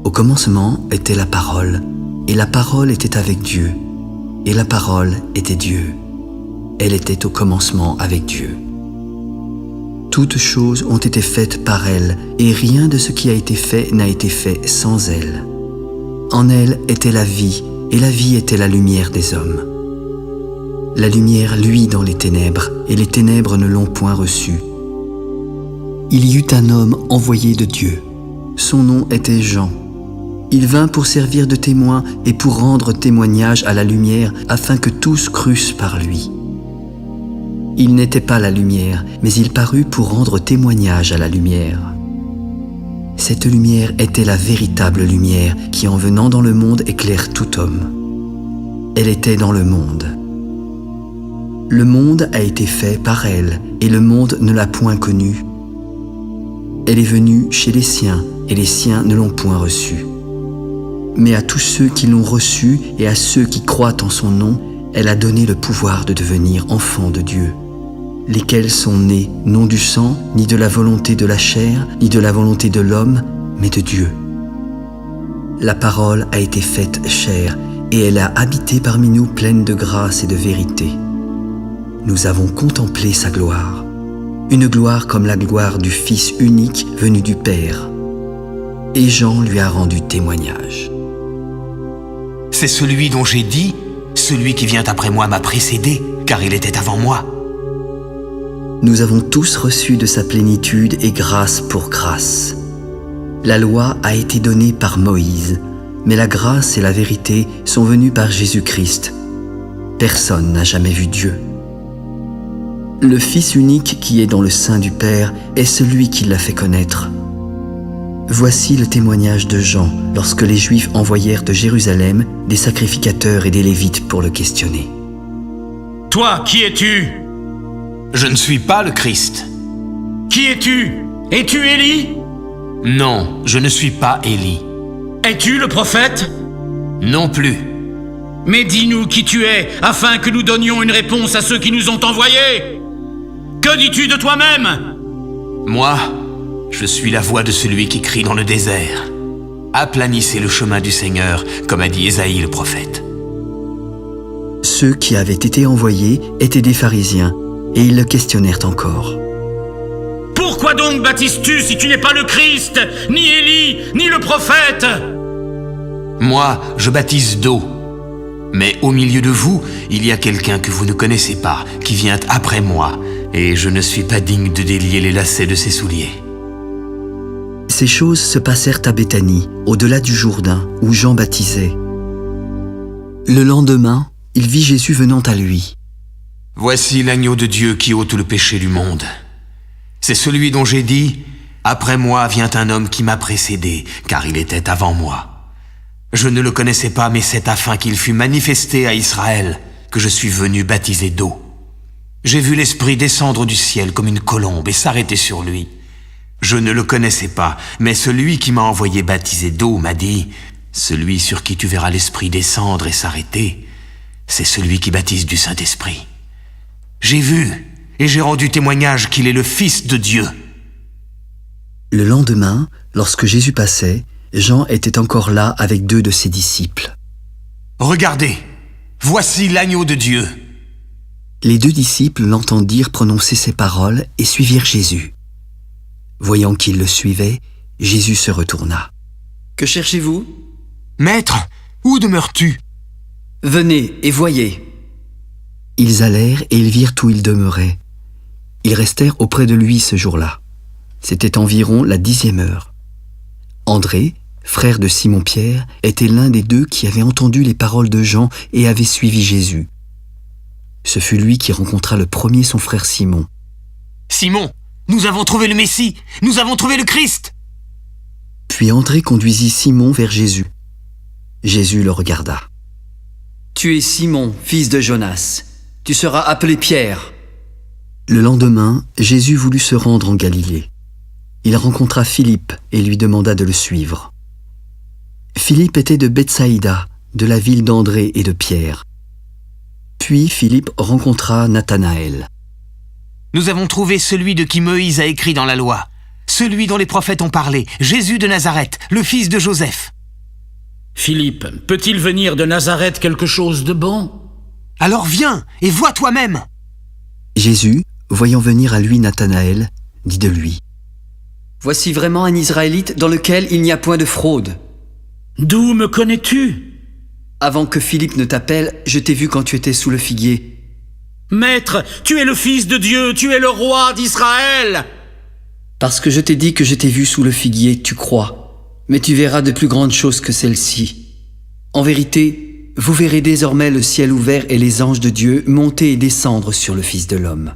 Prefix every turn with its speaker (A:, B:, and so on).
A: Au commencement était la parole, et la parole était avec Dieu, et la parole était Dieu. Elle était au commencement avec Dieu. Toutes choses ont été faites par elle, et rien de ce qui a été fait n'a été fait sans elle. En elle était la vie, et la vie était la lumière des hommes. La lumière luit dans les ténèbres, et les ténèbres ne l'ont point reçue. Il y eut un homme envoyé de Dieu. Son nom était Jean. Il vint pour servir de témoin et pour rendre témoignage à la lumière, afin que tous crussent par lui. Il n'était pas la lumière, mais il parut pour rendre témoignage à la lumière. Cette lumière était la véritable lumière qui, en venant dans le monde, éclaire tout homme. Elle était dans le monde. Le monde a été fait par elle, et le monde ne l'a point connue. Elle est venue chez les siens, et les siens ne l'ont point reçue. Mais à tous ceux qui l'ont reçue et à ceux qui croient en son nom, elle a donné le pouvoir de devenir enfants de Dieu, lesquels sont nés non du sang, ni de la volonté de la chair, ni de la volonté de l'homme, mais de Dieu. La parole a été faite chair, et elle a habité parmi nous pleine de grâce et de vérité. Nous avons contemplé sa gloire, une gloire comme la gloire du Fils unique venu du Père. Et Jean lui a rendu témoignage.
B: C'est celui dont j'ai dit, celui qui vient après moi m'a précédé, car il était avant moi.
A: Nous avons tous reçu de sa plénitude et grâce pour grâce. La loi a été donnée par Moïse, mais la grâce et la vérité sont venues par Jésus-Christ. Personne n'a jamais vu Dieu. Le Fils unique qui est dans le sein du Père est celui qui l'a fait connaître. Voici le témoignage de Jean lorsque les Juifs envoyèrent de Jérusalem des sacrificateurs et des Lévites pour le questionner.
C: « Toi, qui es-tu ? » ?»«
B: Je ne suis pas le Christ. »«
C: Qui es-tu ? Es-tu Élie ? » ?»«
B: Non, je ne suis pas Élie. »«
C: Es-tu le prophète ? » ?»«
B: Non plus. »«
C: Mais dis-nous qui tu es, afin que nous donnions une réponse à ceux qui nous ont envoyés. Que dis-tu de toi-même ? » ?»«
B: Moi, je suis la voix de celui qui crie dans le désert. Aplanissez le chemin du Seigneur, comme a dit Ésaïe le prophète. »
A: Ceux qui avaient été envoyés étaient des pharisiens, et ils le questionnèrent encore.
C: « Pourquoi donc baptises-tu si tu n'es pas le Christ, ni Élie, ni le prophète ?»
B: Moi, je baptise d'eau. Mais au milieu de vous, il y a quelqu'un que vous ne connaissez pas, qui vient après moi, et je ne suis pas digne de délier les lacets de ses souliers.
A: Ces choses se passèrent à Béthanie, au-delà du Jourdain, où Jean baptisait. Le lendemain, il vit Jésus venant à lui.
B: « Voici l'agneau de Dieu qui ôte le péché du monde. C'est celui dont j'ai dit, « Après moi vient un homme qui m'a précédé, car il était avant moi. Je ne le connaissais pas, mais c'est afin qu'il fût manifesté à Israël que je suis venu baptiser d'eau. J'ai vu l'Esprit descendre du ciel comme une colombe et s'arrêter sur lui. Je ne le connaissais pas, mais celui qui m'a envoyé baptiser d'eau m'a dit, « Celui sur qui tu verras l'Esprit descendre et s'arrêter, c'est celui qui baptise du Saint-Esprit. J'ai vu et j'ai rendu témoignage qu'il est le Fils de Dieu. »
A: Le lendemain, lorsque Jésus passait, Jean était encore là avec 2 de ses disciples.
B: « Regardez, voici l'agneau de Dieu. »
A: Les 2 disciples l'entendirent prononcer ces paroles et suivirent Jésus. Voyant qu'ils le suivaient, Jésus se retourna. « Que cherchez-vous ? » ?»«
B: Maître, où demeures-tu ? » ?»«
A: Venez et voyez. » Ils allèrent et ils virent où il demeurait. Ils restèrent auprès de lui ce jour-là. C'était environ la 10e heure. André, frère de Simon-Pierre, était l'un des 2 qui avait entendu les paroles de Jean et avait suivi Jésus. Ce fut lui qui rencontra le premier son frère Simon.
B: « Simon, nous avons trouvé le Messie, nous avons trouvé le Christ !»
A: Puis André conduisit Simon vers Jésus. Jésus le regarda. « Tu es Simon, fils de Jonas. Tu seras appelé Pierre. » Le lendemain, Jésus voulut se rendre en Galilée. Il rencontra Philippe et lui demanda de le suivre. Philippe était de Bethsaïda, de la ville d'André et de Pierre. Puis Philippe rencontra Nathanaël.
B: « Nous avons trouvé celui de qui Moïse a écrit dans la loi, celui dont les prophètes ont parlé, Jésus de Nazareth, le fils de Joseph.
C: Philippe, peut-il venir de Nazareth quelque chose de bon?
B: Alors viens et vois toi-même.
A: Jésus, voyant venir à lui Nathanaël, dit de lui: Voici vraiment un Israélite dans lequel il n'y a point de fraude.
C: D'où me connais-tu?
A: Avant que Philippe ne t'appelle, je t'ai vu quand tu étais sous le figuier.
C: Maître, tu es le Fils de Dieu, tu es le roi d'Israël!
A: Parce que je t'ai dit que je t'ai vu sous le figuier, tu crois. Mais tu verras de plus grandes choses que celles-ci. En vérité, vous verrez désormais le ciel ouvert et les anges de Dieu monter et descendre sur le Fils de l'homme.